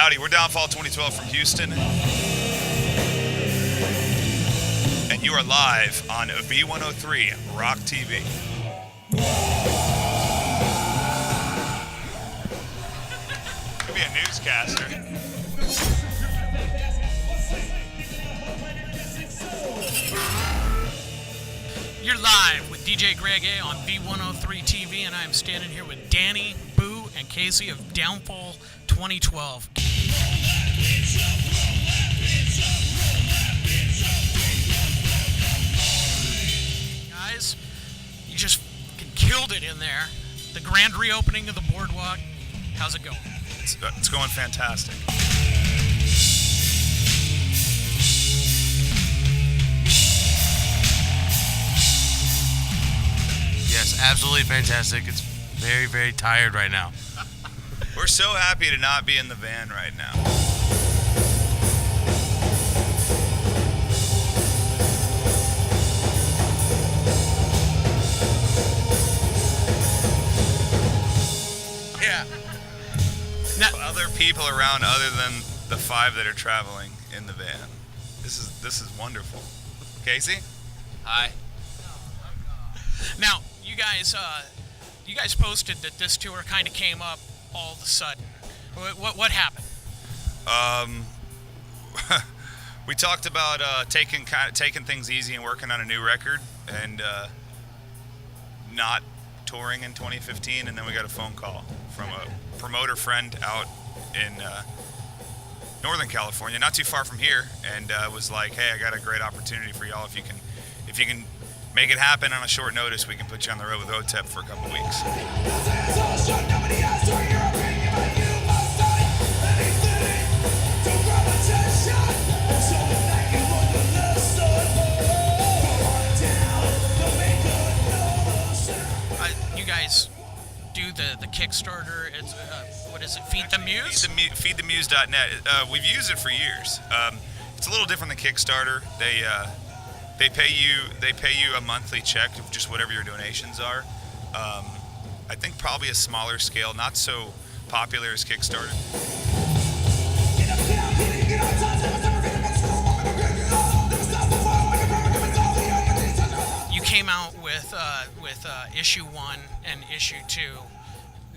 Howdy, we're Downfall 2012 from Houston. And you are live on V103 Rock TV. Could be a newscaster. You're live with DJ Greg A on V103 TV, and I'm standing here with Danny, Boo, and Casey of Downfall 2012. Guys, you just killed it in there. The grand reopening of the Boardwalk. How's it going? It's going fantastic. Yes, absolutely fantastic. It's very, very tired right now. We're so happy to not be in the van right now. Yeah. Other people around other than the 5 that are traveling in the van. This is wonderful. Casey? Hi. Now, you guys posted that this tour kind of came up all of a sudden. What happened? We talked about taking things easy and working on a new record, and not touring in 2015. And then we got a phone call from a promoter friend out in Northern California, not too far from here, and was like, "Hey, I got a great opportunity for y'all. If you can make it happen on a short notice, we can put you on the road with OTEP for a couple weeks." You guys do the Kickstarter. It's what is it? Feed the Muse. Feedthemuse.net. We've used it for years. It's a little different than Kickstarter. They pay you a monthly check of just whatever your donations are. I think probably a smaller scale, not so popular as Kickstarter. You came out with issue 1 and issue 2.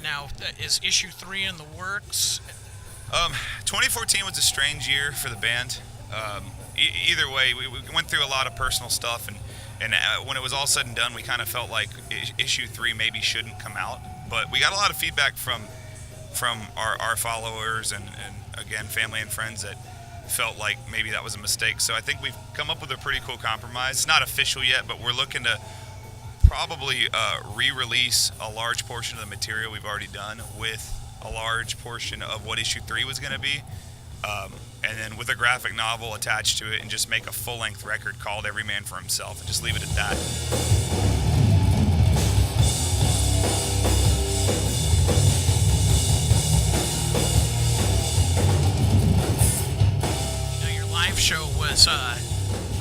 Now, is issue 3 in the works? 2014 was a strange year for the band. Either way, we went through a lot of personal stuff, and when it was all said and done, we kind of felt like issue 3 maybe shouldn't come out. But we got a lot of feedback from our followers and again, family and friends that felt like maybe that was a mistake. So I think we've come up with a pretty cool compromise. It's not official yet, but we're looking to probably re-release a large portion of the material we've already done with a large portion of what issue 3 was going to be. And then with a graphic novel attached to it, and just make a full-length record called Every Man for Himself, and just leave it at that. Now, your live show was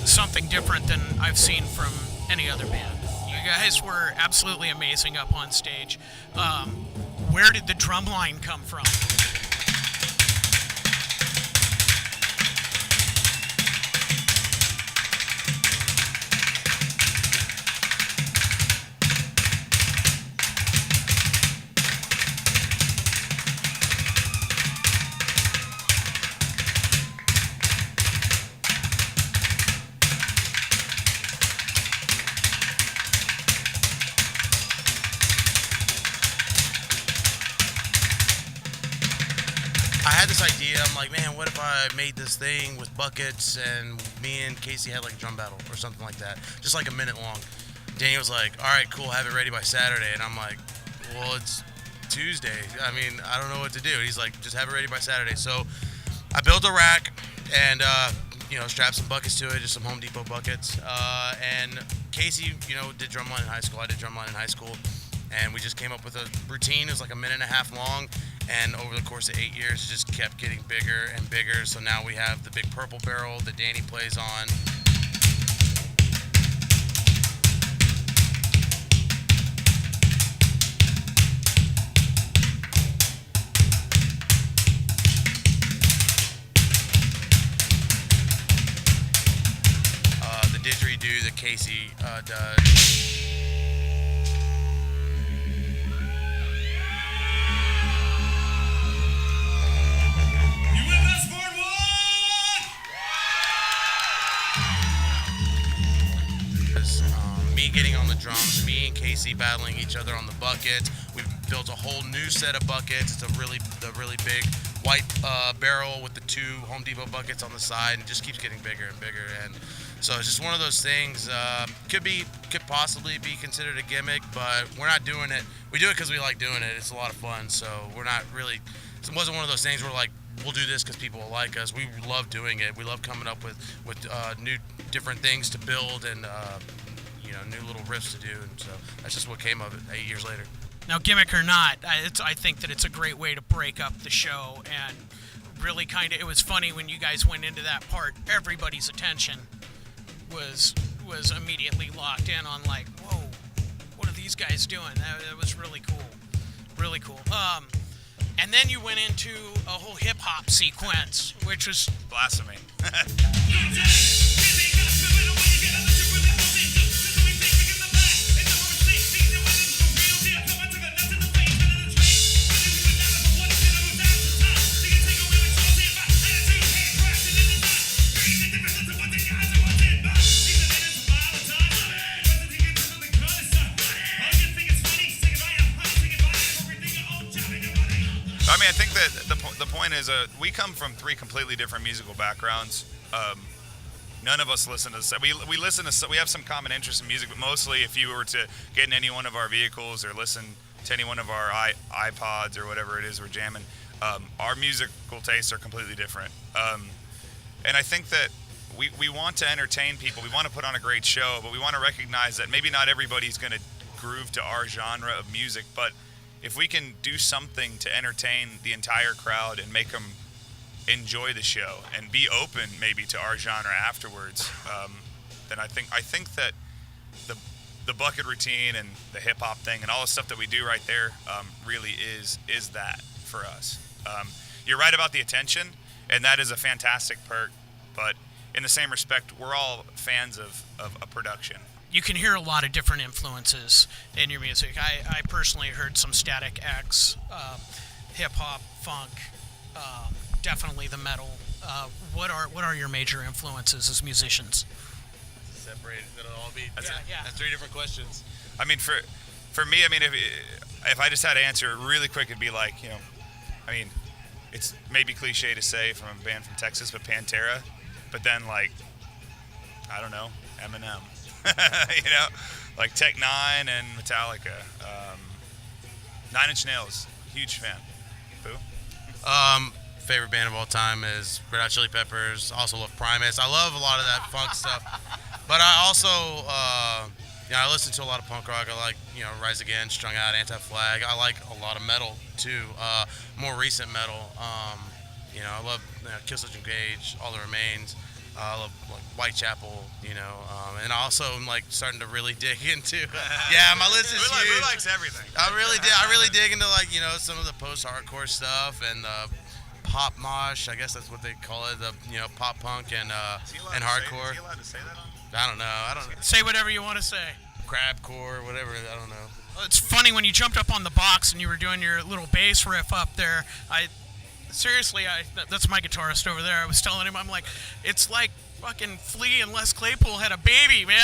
something different than I've seen from any other band. You guys were absolutely amazing up on stage. Where did the drum line come from? I had this idea. I'm like, man, what if I made this thing with buckets and me and Casey had like a drum battle or something like that, just like a minute long. Danny was like, all right, cool, have it ready by Saturday. And I'm like, well, it's Tuesday. I mean, I don't know what to do. He's like, just have it ready by Saturday. So I built a rack and, strapped some buckets to it, just some Home Depot buckets. And Casey, did drumline in high school. I did drumline in high school. And we just came up with a routine. It was like a minute and a half long. And over the course of 8 years, it just kept getting bigger and bigger. So now we have the big purple barrel that Danny plays on. Casey does. You with us, Boardwalk? Me getting on the drums, me and Casey battling each other on the buckets. We've built a whole new set of buckets. It's a really big white barrel with the 2 Home Depot buckets on the side, and it just keeps getting bigger and bigger. And so it's just one of those things. Could possibly be considered a gimmick, but we're not doing it. We do it because we like doing it. It's a lot of fun. So we're not really. It wasn't one of those things where like we'll do this because people will like us. We love doing it. We love coming up with new different things to build and new little riffs to do. And so that's just what came of it 8 years later. Now, gimmick or not, I think that it's a great way to break up the show, and really it was funny when you guys went into that part. Everybody's attention was immediately locked in on like, whoa, what are these guys doing? That was really cool. And then you went into a whole hip hop sequence, which was Blasphemy. I mean, I think that the point is we come from 3 completely different musical backgrounds. None of us listen to we listen to we have some common interest in music, but mostly if you were to get in any one of our vehicles or listen to any one of our iPods or whatever it is we're jamming, our musical tastes are completely different. And I think that we want to entertain people. We want to put on a great show, but we want to recognize that maybe not everybody's going to groove to our genre of music, but if we can do something to entertain the entire crowd and make them enjoy the show and be open maybe to our genre afterwards, then I think that the bucket routine and the hip hop thing and all the stuff that we do right there really is that for us. You're right about the attention, and that is a fantastic perk, but in the same respect, we're all fans of a production. You can hear a lot of different influences in your music. I personally heard some Static X, hip hop, funk, definitely the metal. What are your major influences as musicians? Separated. That'll all be. That's 3 different questions. I mean, for me, I mean, if I just had to answer it really quick, it'd be like, I mean, it's maybe cliche to say from a band from Texas, but Pantera, but then like, I don't know, Eminem. Like Tech Nine and Metallica. 9 Inch Nails, huge fan. Boo? Favorite band of all time is Red Hot Chili Peppers. Also love Primus. I love a lot of that funk stuff. But I also, I listen to a lot of punk rock. I like, Rise Against, Strung Out, Anti-Flag. I like a lot of metal too. More recent metal. I love Killswitch Engage, All That Remains. I love like Whitechapel, and I also am like starting to really dig into. My list is huge. Who likes everything? I really dig into like some of the post-hardcore stuff and pop mosh. I guess that's what they call it. The pop punk and hardcore. Is he allowed to say that on? I don't know. Say whatever you want to say. Crabcore, whatever. I don't know. Well, it's funny when you jumped up on the box and you were doing your little bass riff up there. That's my guitarist over there. I was telling him, I'm like, it's like fucking Flea and Les Claypool had a baby, man.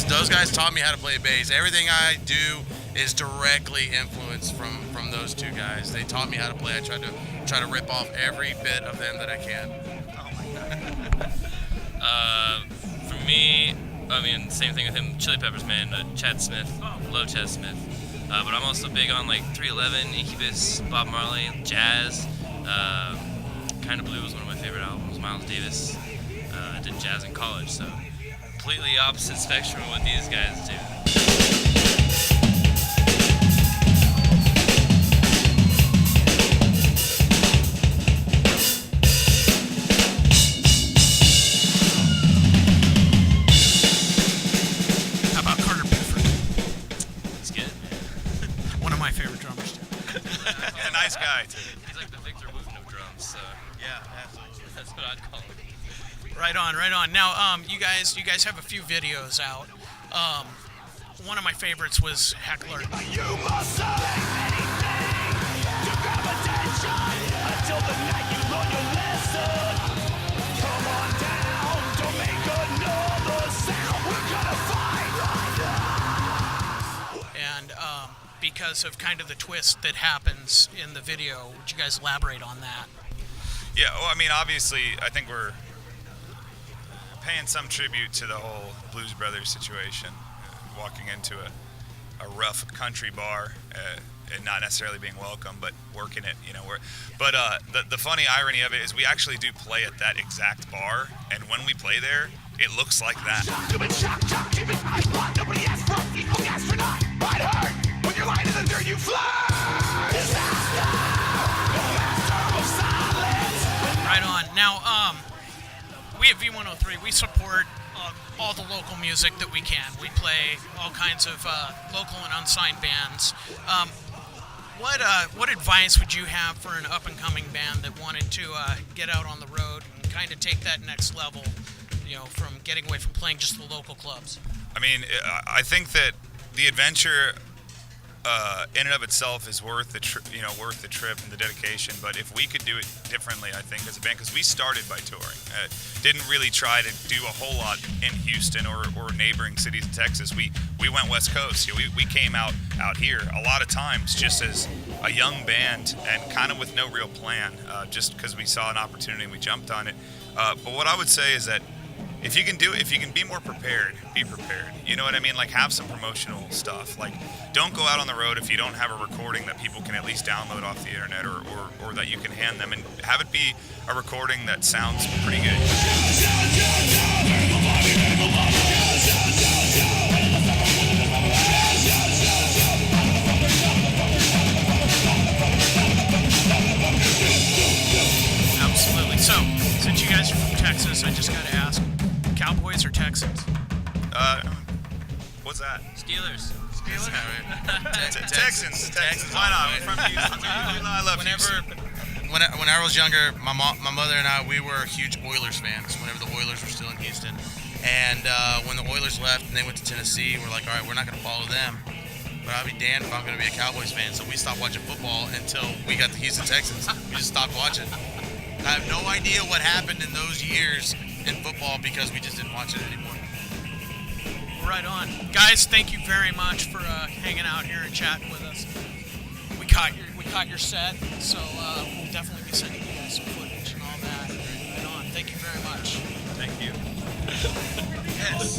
Those guys taught me how to play bass. Everything I do is directly influenced from those 2 guys. They taught me how to play. I try to rip off every bit of them that I can. Oh my God. For me, I mean, same thing with him. Chili Peppers, man. Chad Smith. Love Chad Smith. But I'm also big on like 311, Incubus, Bob Marley, jazz. Kind of Blue was one of my favorite albums. Miles Davis. I did jazz in college, so completely opposite spectrum of what these guys do. Nice guy too. He's like the Victor Wooten of drums, so Yeah, absolutely. that's what I'd call him. Right on, right on. Now, you guys have a few videos out. One of my favorites was Heckler. You must say anything to grab attention until the night you learn your lesson. Come on down, don't make another sound. We're gonna fight right now. And because of kind of the twist that happens in the video, would you guys elaborate on that? Yeah, well, I mean, obviously, I think we're paying some tribute to the whole Blues Brothers situation, walking into a rough country bar and not necessarily being welcome, but working it, you know. But the funny irony of it is we actually do play at that exact bar, and when we play there, it looks like that. Nobody asked for it, only asked for not. I'd hurt when you're lying in the dirt, you fly. Disaster, the master of silence. Right on. Now, we at V103, we support all the local music that we can. We play all kinds of local and unsigned bands. What advice would you have for an up-and-coming band that wanted to get out on the road and kind of take that next level, you know, from getting away from playing just the local clubs? I mean, I think that the adventure in and of itself is worth the worth the trip and the dedication. But if we could do it differently, I think as a band, because we started by touring, didn't really try to do a whole lot in Houston or neighboring cities in Texas. We went West Coast. You know, we came out here a lot of times just as a young band and kind of with no real plan, just because we saw an opportunity and we jumped on it. But what I would say is that if you can do it, if you can be more prepared, be prepared. You know what I mean? Like, have some promotional stuff. Like, don't go out on the road if you don't have a recording that people can at least download off the internet or that you can hand them, and have it be a recording that sounds pretty good. Absolutely. So, since you guys are from Texas, I just got to ask, Cowboys or Texans? What's that? Steelers. Texans. Why not? We're from Houston. I love Houston. When I was younger, my mother and I, we were huge Oilers fans whenever the Oilers were still in Houston. And when the Oilers left and they went to Tennessee, we're like, all right, we're not going to follow them. But I'll be damned if I'm going to be a Cowboys fan. So we stopped watching football until we got the Houston Texans. We just stopped watching. I have no idea what happened in those years in football because we just didn't watch it anymore. Right on. Guys, thank you very much for hanging out here and chatting with us. We caught your set, so we'll definitely be sending you guys some footage and all that. Right on. Thank you very much. Thank you. Yes.